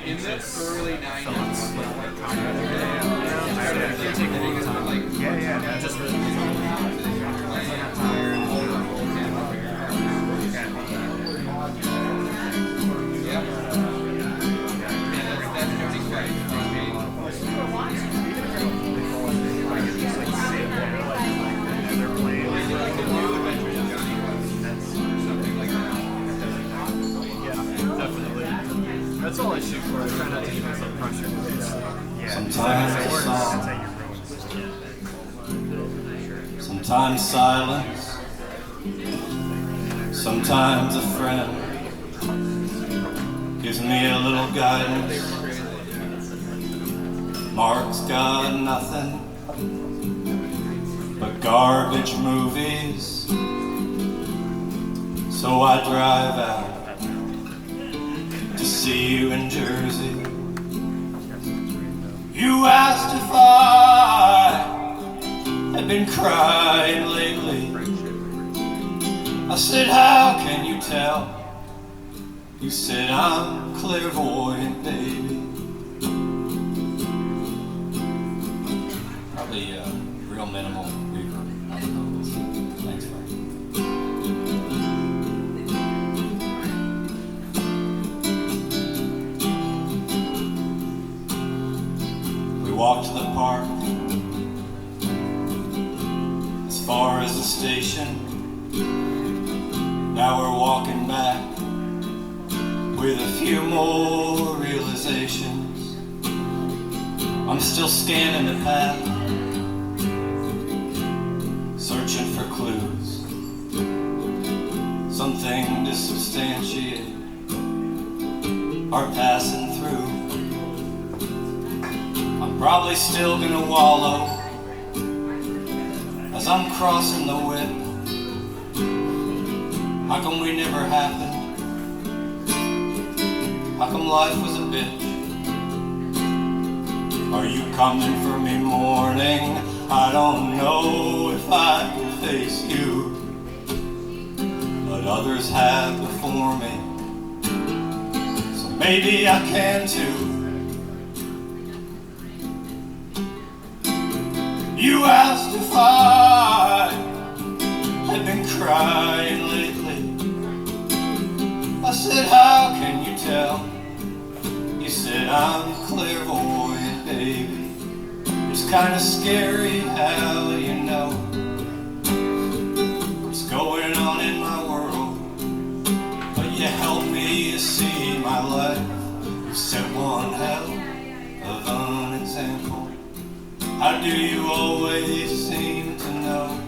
in the early 90s. Yeah, just really not tired. That's all I shoot for. I try not to give myself pressure. Sometimes silence, sometimes a friend gives me a little guidance. Mark's got nothing but garbage movies, so I drive out to see you in Jersey. You asked if I had been crying lately. I said, how can you tell? You said, I'm clairvoyant, baby. Probably real minimal reverb. I don't know. Thanks, Frank. We walked to the park, as far as the station. Now we're walking back with a few more realizations. I'm still scanning the path, searching for clues, something to substantiate our passing through. I'm probably still gonna wallow as I'm crossing the whip. How come we never happened? How come life was a bitch? Are you coming for me, morning? I don't know if I can face you, but others have before me, so maybe I can too. You asked if I had been crying lately. I said, how can you tell? You said, I'm clairvoyant, baby. It's kinda scary how you know what's going on in my world, but you helped me to see my life. You set one hell of an example. How do you always seem to know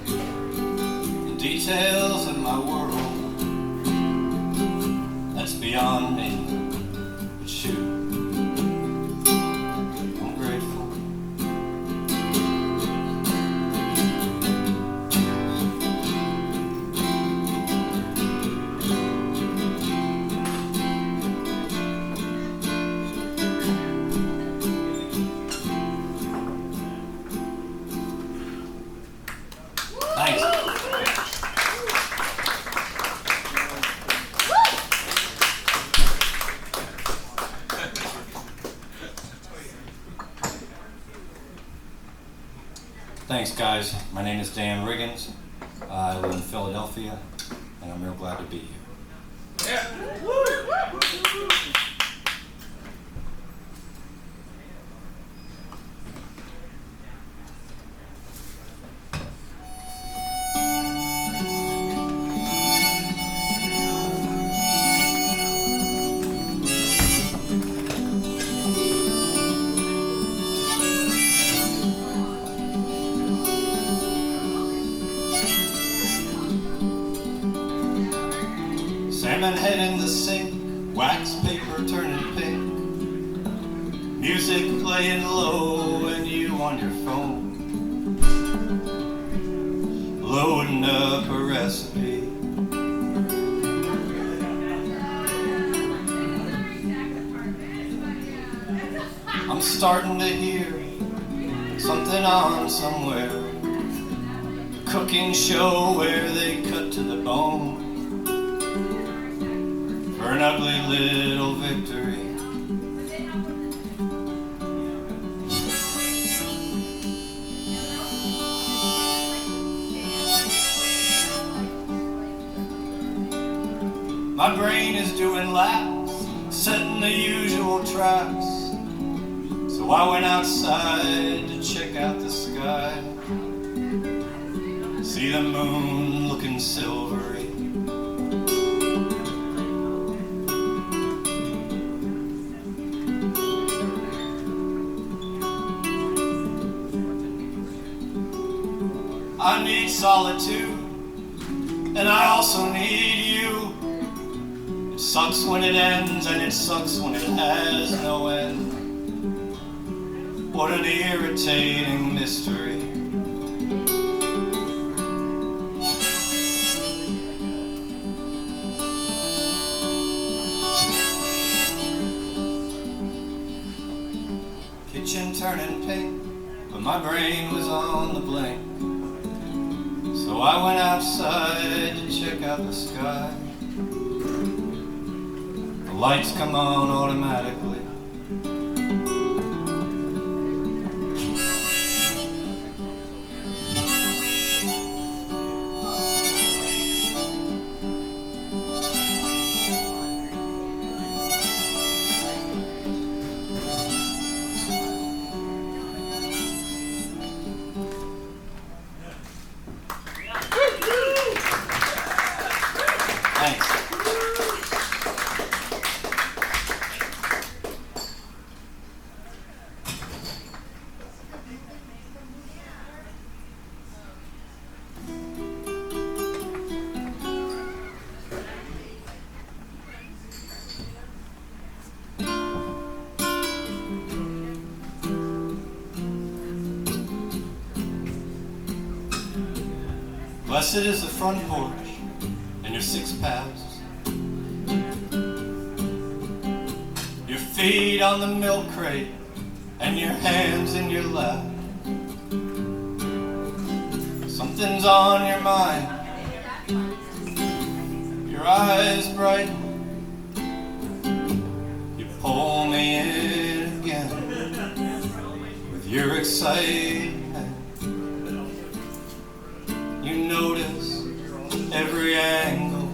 the details of my world? That's beyond me, but shoot, I'm grateful. Thanks. Thanks, guys. My name is Dan Wriggins. I live in Philadelphia, and I'm real glad to be here. Salmon head in the sink, wax paper turning pink, music playing low and you on your phone, loading up a recipe. I'm starting to hear something on somewhere, a cooking show where they cut to the bone. For an ugly little victory, doing laps, setting the usual traps. So I went outside to check out the sky, see the moon looking silvery. I need solitude, and I also need you. It sucks when it ends, and it sucks when it has no end. What an irritating mystery. Kitchen turning pink, but my brain was on the blink. So I went outside to check out the sky. The lights come on automatically. Thanks. Blessed is the front porch and your 6 paths, your feet on the milk crate and your hands in your lap. Something's on your mind, your eyes bright, you pull me in again with your excitement. You notice every angle,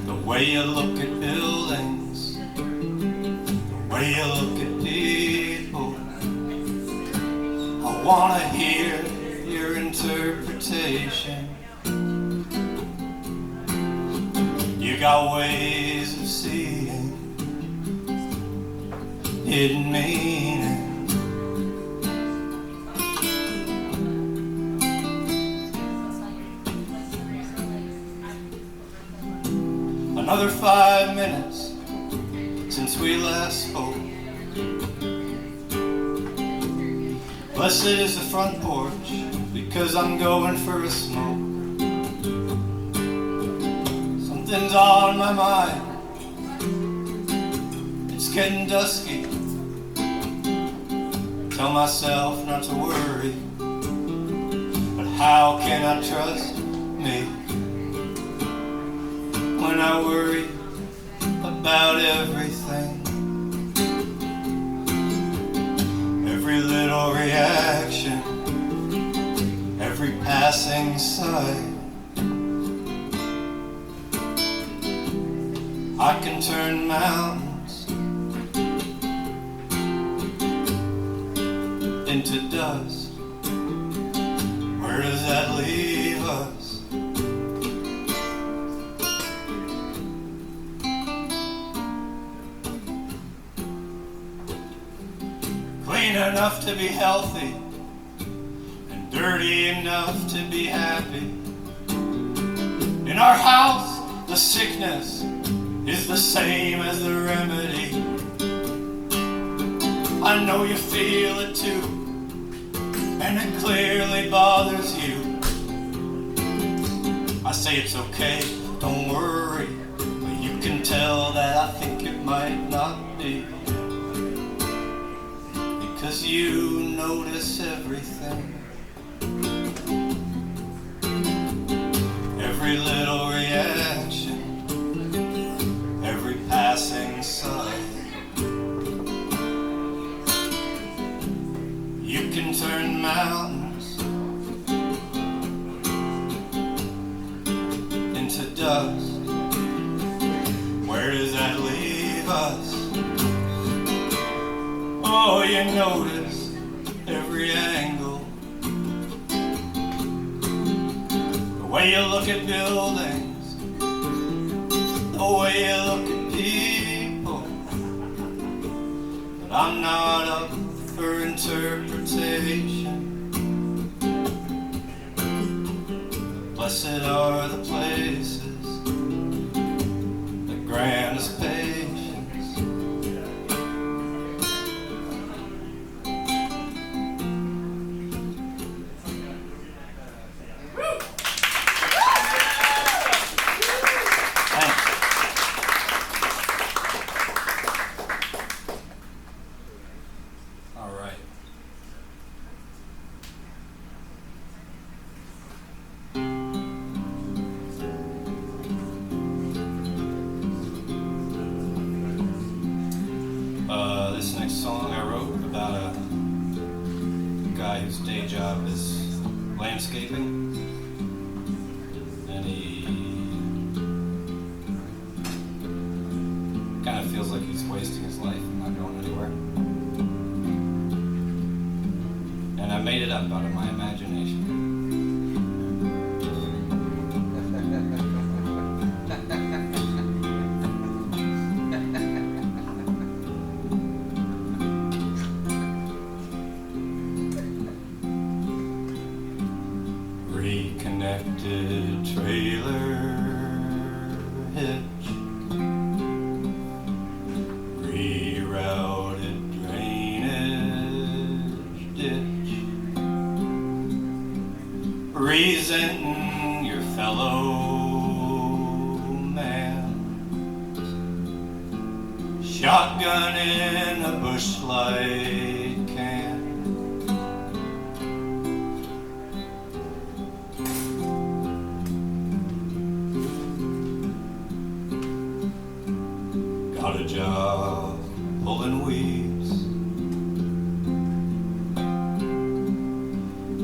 the way you look at buildings, the way you look at people. I wanna hear your interpretation. You got ways of seeing hidden meaning. Another 5 minutes since we last spoke. Blessed is the front porch because I'm going for a smoke. Something's on my mind, it's getting dusky. Tell myself not to worry, but how can I trust me when I worry about everything? Every little reaction, every passing sight. I can turn mountains into dust. Where does that leave us? Clean enough to be healthy and dirty enough to be happy. In our house, the sickness is the same as the remedy. I know you feel it too, and it clearly bothers you. I say it's okay, don't worry, but you can tell that I think it might not be. Because you notice everything, every little reaction, every passing sight. You can turn mountains into dust. of us. Oh, you notice every angle, the way you look at buildings, the way you look at people. But I'm not up for interpretation. Blessed are the places that grant us patience. All right. This next song I wrote about a guy whose day job is landscaping, and he kind of feels like he's wasting his life and not going anywhere. And I made it up out of my imagination. Reconnected trailer hitch, rerouted drainage ditch, resenting your fellow man, shotgun in a bush light can. Got a job pulling weeds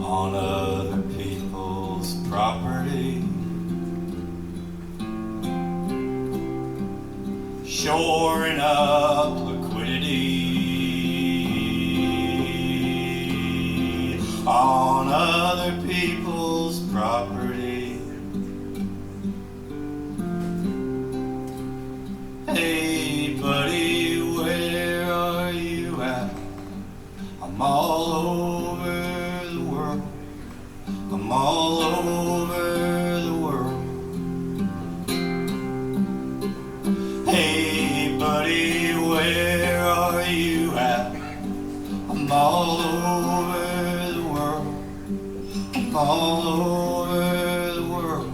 on other people's property, shoring up liquidity on other people's property. Hey buddy, where are you at? I'm all over the world. I'm all over the world. Hey buddy, where are you at? I'm all over the world. I'm all over the world.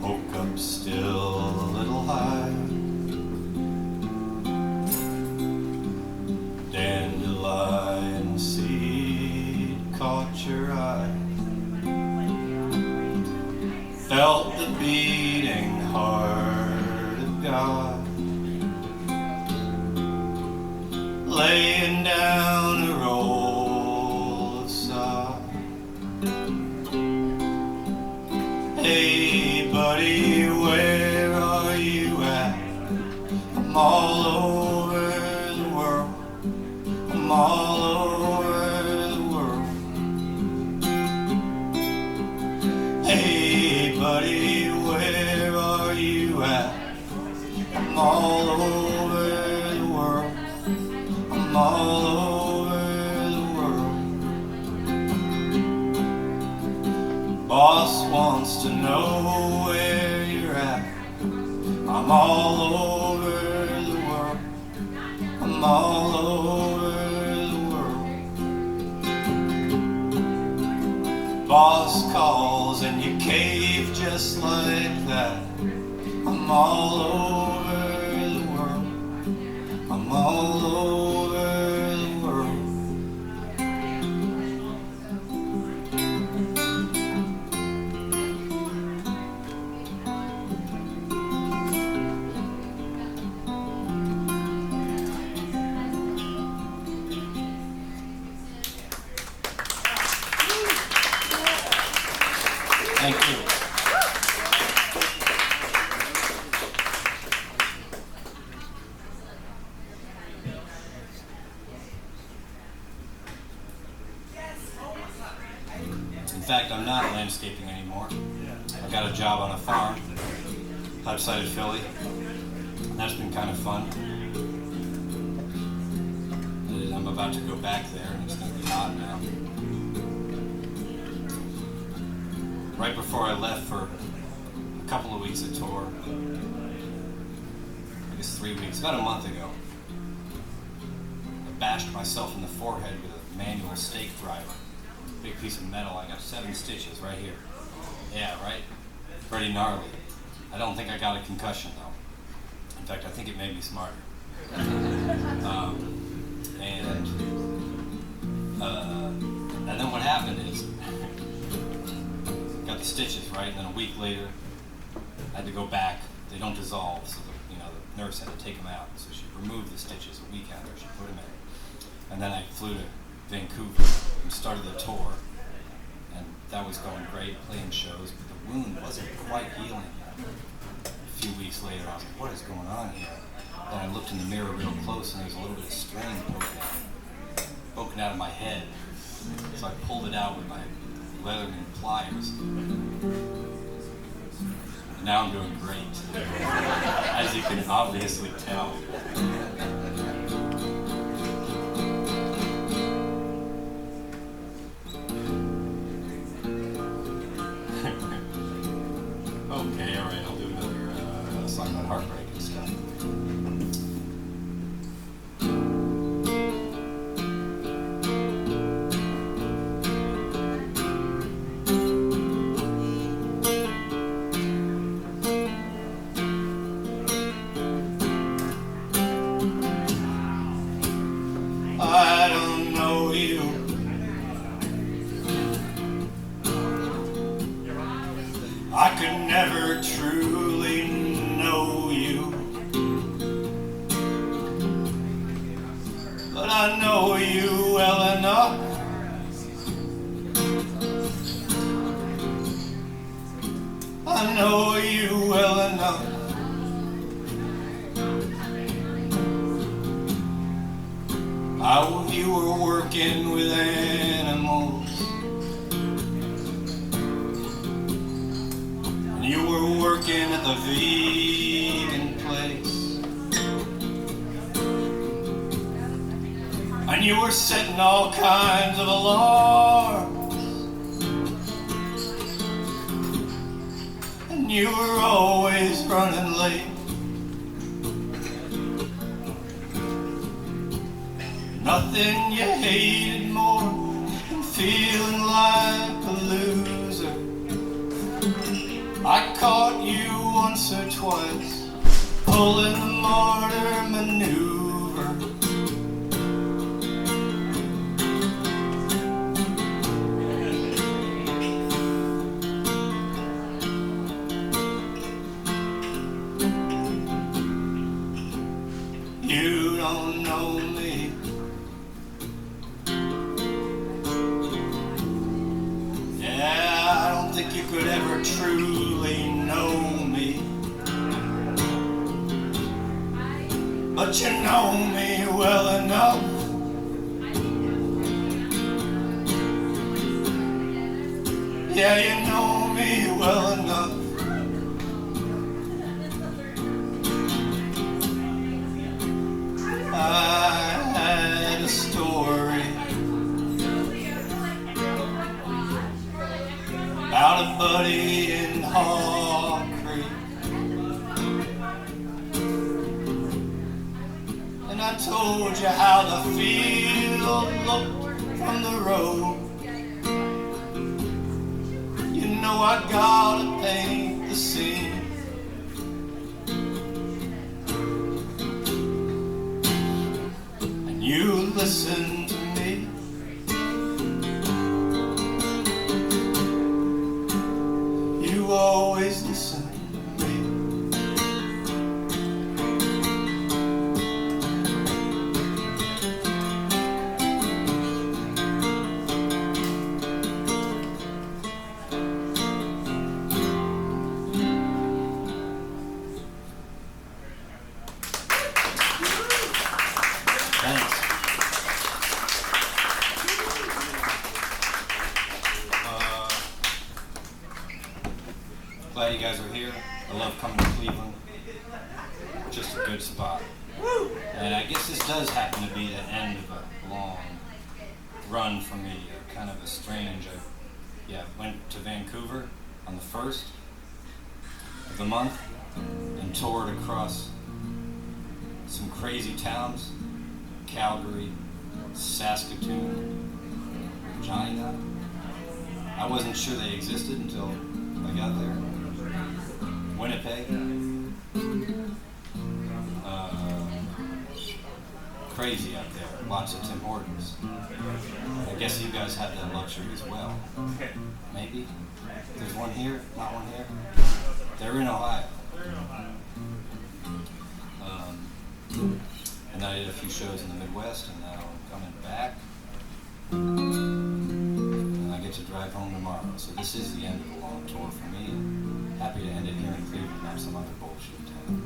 Woke up still a little high, dandelion seed caught your eye, felt the beating heart of God, laying down a roll of sod. Hey buddy, where are you at? I'm all over the world. I'm all over the world. Hey buddy, where are you at? I'm all over the world. I'm all over the world. Boss wants to know where you're at. I'm all over the world. I'm all over the world. Boss calls and you cave just like that. I'm all over the world. I'm all over the world. fact, I'm not landscaping anymore. I got a job on a farm outside of Philly. And that's been kind of fun. And I'm about to go back there, and it's going to be hot now. Right before I left for a couple of weeks of tour, I guess 3 weeks, about a month ago, I bashed myself in the forehead with a manual stake driver. Big piece of metal. I got 7 stitches right here. Yeah, right? Pretty gnarly. I don't think I got a concussion though. In fact, I think it made me smarter. And then what happened is, got the stitches right, and then a week later, I had to go back. They don't dissolve, so the nurse had to take them out. So she removed the stitches a week after she put them in. And then I flew to Vancouver and started the tour, and that was going great, playing shows, but the wound wasn't quite healing. A few weeks later, I was like, what is going on here? Then I looked in the mirror real close, and there was a little bit of string poking out of my head. So I pulled it out with my Leatherman pliers. And now I'm doing great, as you can obviously tell. Okay, all right, I'll do another song about heartbreak and stuff. I don't know you. I could never truly know you, but I know you well enough. I know you well enough. You were working with animals, and you were working at the vegan place, and you were setting all kinds of alarms, and you were always running late. Nothing you hated more than feeling like a loser. I caught you once or twice pulling the martyr maneuver. You don't know me. I don't think you could ever truly know me, but you know me well enough. Yeah, you know me well enough. I had a story about a buddy in Haw Creek, and I told you how the field looked from the road. You know I gotta paint the scene. And you listen to me. You always listen to me. Thanks. just a good spot. And I guess this does happen to be the end of a long run for me, kind of a strange. I went to Vancouver on the 1st of the month and toured across some crazy towns: Calgary, Saskatoon, Regina. I wasn't sure they existed until I got there. Winnipeg. Crazy out there. Lots of Tim Hortons. I guess you guys have that luxury as well. Maybe. There's one here, not one here. They're in Ohio. And I did a few shows in the Midwest, and now I'm coming back. And I get to drive home tomorrow. So this is the end of the long tour for me. Happy to end it here in Cleveland, not some other bullshit town.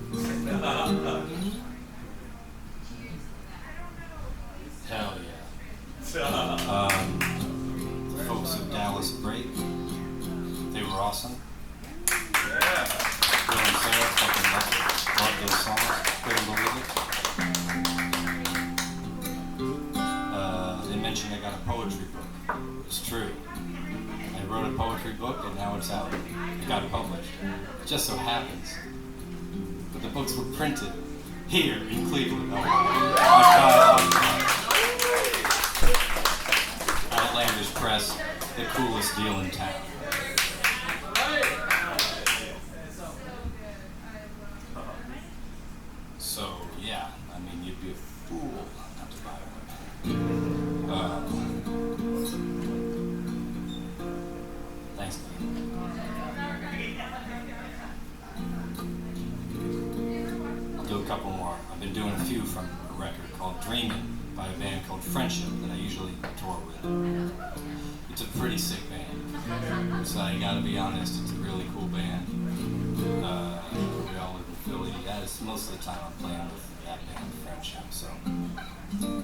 Hell yeah. The folks of Dallas Break, they were awesome. Yeah. Bill and Sarah, fucking love those songs. Couldn't believe it. They mentioned I got a poetry book. It's true. I wrote a poetry book and now it's out. It got published. It just so happens. But the books were printed here in Cleveland, Ohio. Outlandish Press, the coolest deal in town. So, yeah, I mean, you'd be a fool not to buy one. Thanks, man. I'll do a couple more. I've been doing a few from a record called Dreamin' by a band called Friendship that I usually tour with. It's a pretty sick band. So I gotta be honest, it's a really cool band. We all live in Philly. Yeah, it's most of the time I'm playing with that band, Friendship. So I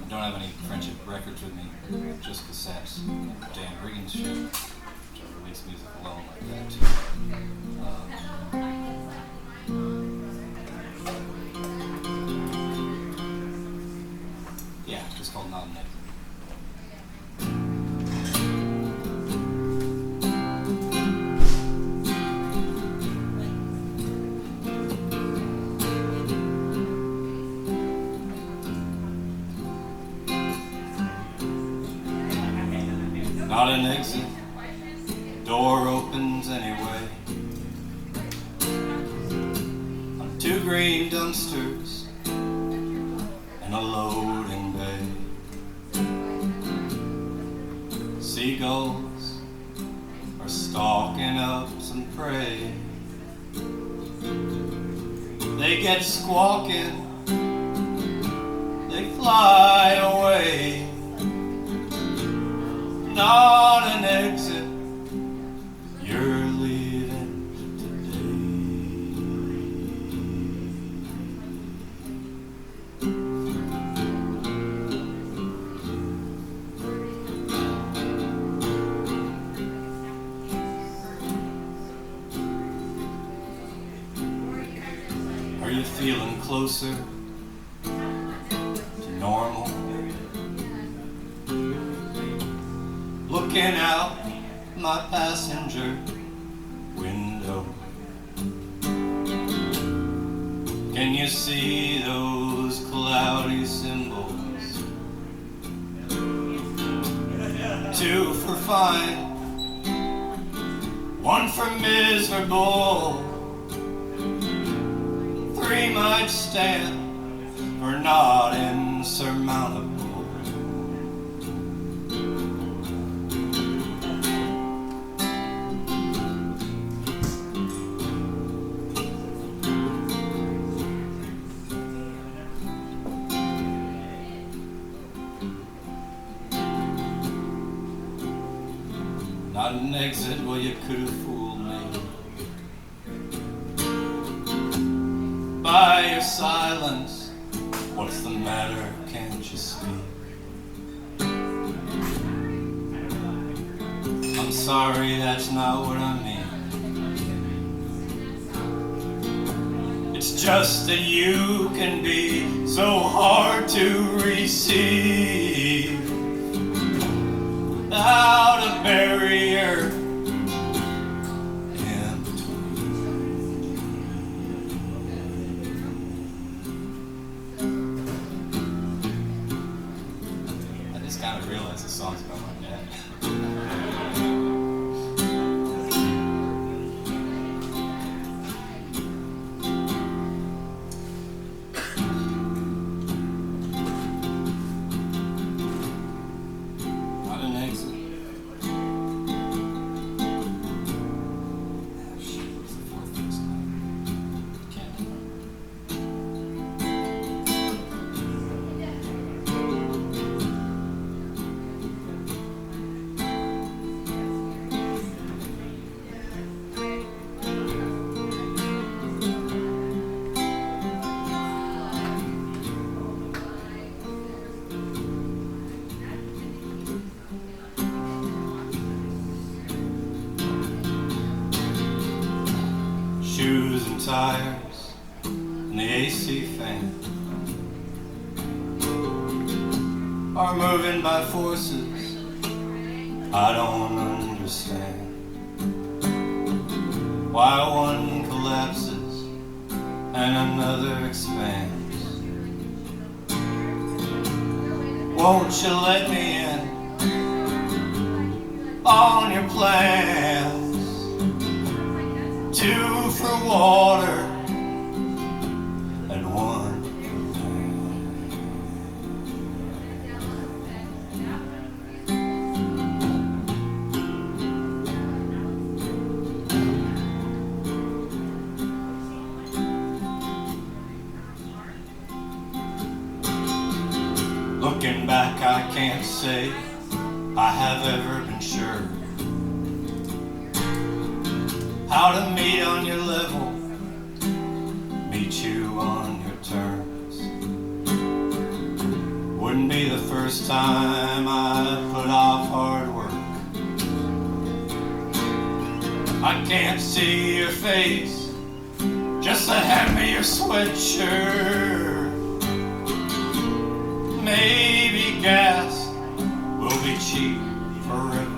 don't have any Friendship records with me, just cassettes. Dan Wriggins shit, which I release music alone like that too. Yeah, it's called Not an Exit. Not an exit, door opens anyway. On 2 green dumpsters and a loading bay. Seagulls are stalking up some prey. They get squawking, they fly away. Not an exit, you're leaving today. Are you feeling closer to normal? Looking out my passenger window, can you see those cloudy symbols? 2 for fine, 1 for miserable, 3 might stand for not insurmountable. Not an exit, well you could have fooled me by your silence. What's the matter, can't you speak? I'm sorry, that's not what I mean. It's just that you can be so hard to receive. Without a barrier in between. I just kind of realized the song's about my dad. Shoes and tires and the AC fan are moving by forces I don't understand. Why one collapses and another expands. Won't you let me in on your plans? Two for water and one for land. Looking back, I can't say I have ever been sure how to meet on your level, meet you on your terms. Wouldn't be the first time I put off hard work. I can't see your face, just to hand me your sweatshirt. Maybe gas will be cheap forever.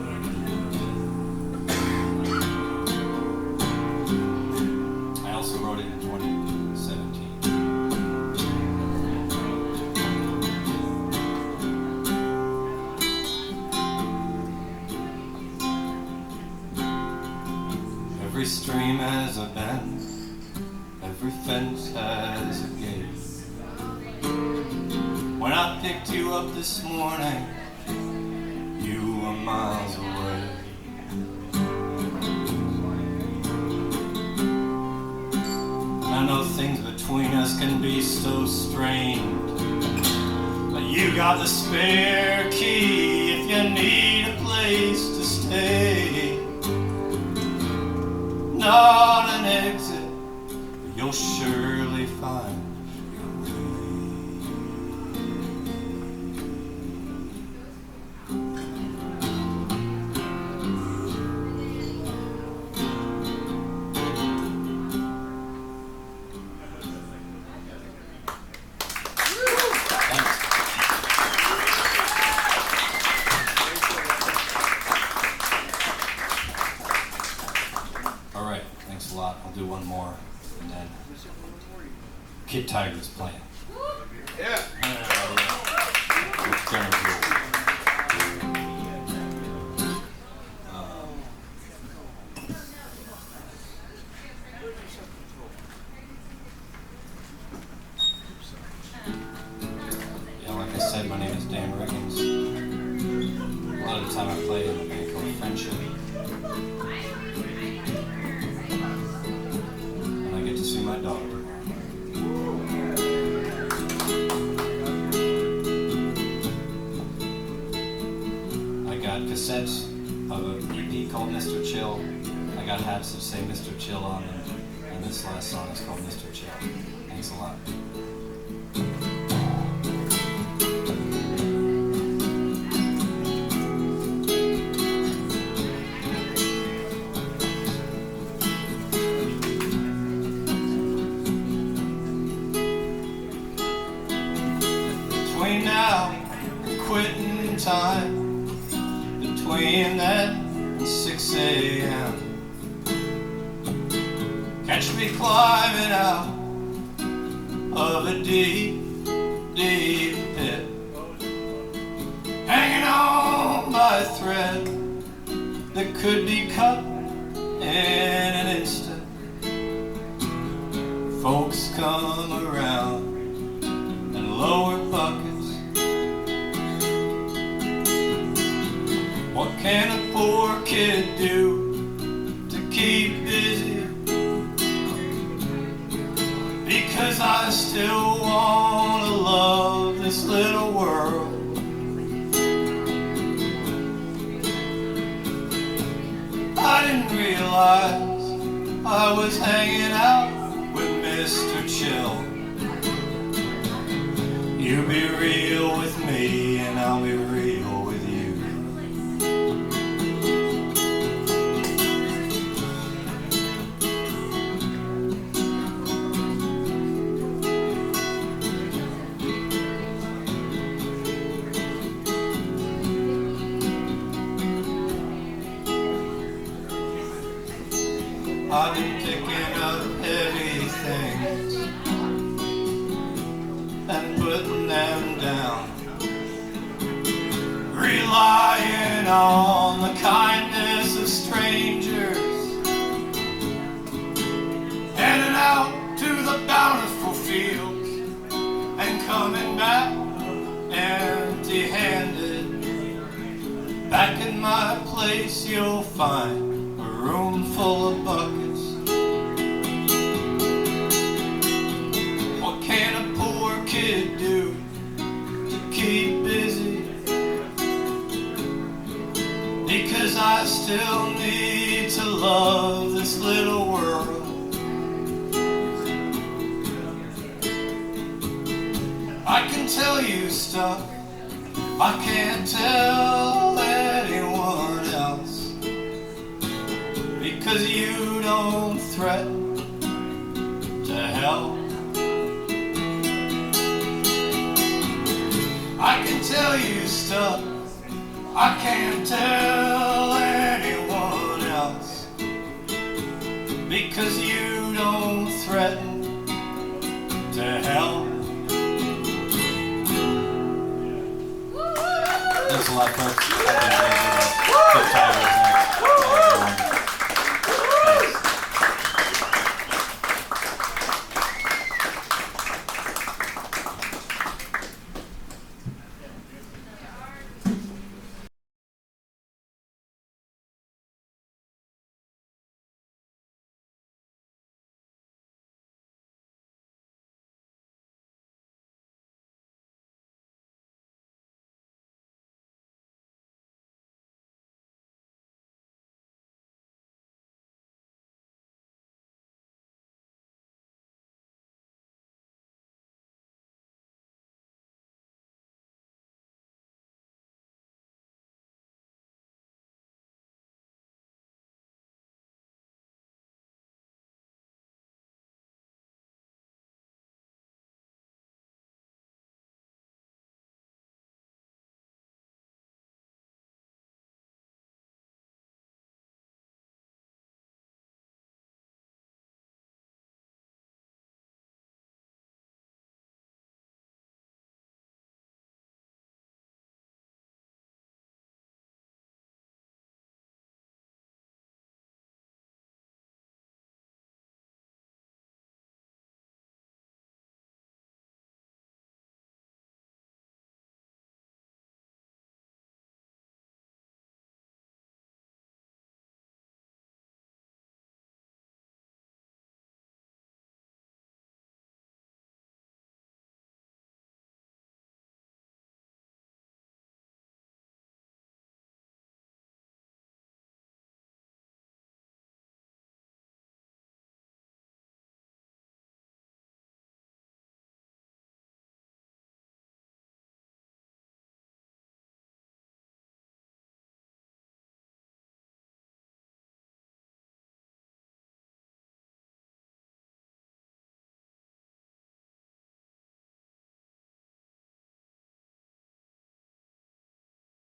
Wrote it in 2017. Every stream has a bend, every fence has a gate. When I picked you up this morning, you were miles away. I know things between us can be so strained, but you got the spare key if you need a place to stay. Not an exit, but you'll surely find your I'll do one more, and then Kid Tiger's playing. Yeah. Yeah, like I said, my name is Dan Wriggins. A lot of the time I play in a band called Friendship. To see my daughter. I got cassettes of an EP called Mr. Chill. I got hats that say Mr. Chill on them, and this last song is called Mr. Chill. Thanks a lot. between now and quitting time, between that and 6 a.m. Catch me climbing out of a deep, deep pit, hanging on by a thread that could be cut in an instant. Folks come around and lower buckets. What can a poor kid do to keep busy? Because I still want to love this little world. I didn't realize I was hanging out with Mr. Chill. You be real with me and I'll be real with you. I've been picking up heavy things and putting them down, relying on the kindness of strangers, heading out to the bountiful fields and coming back empty-handed. Back in my place you'll find a room full of buckets. What can a poor kid do to keep busy? Because I still need to love this little world. I can tell you stuff I can't tell anyone else, because you don't threaten to help. I can tell you stuff I can't tell anyone else, because you don't threaten to help. Thanks a lot, folks.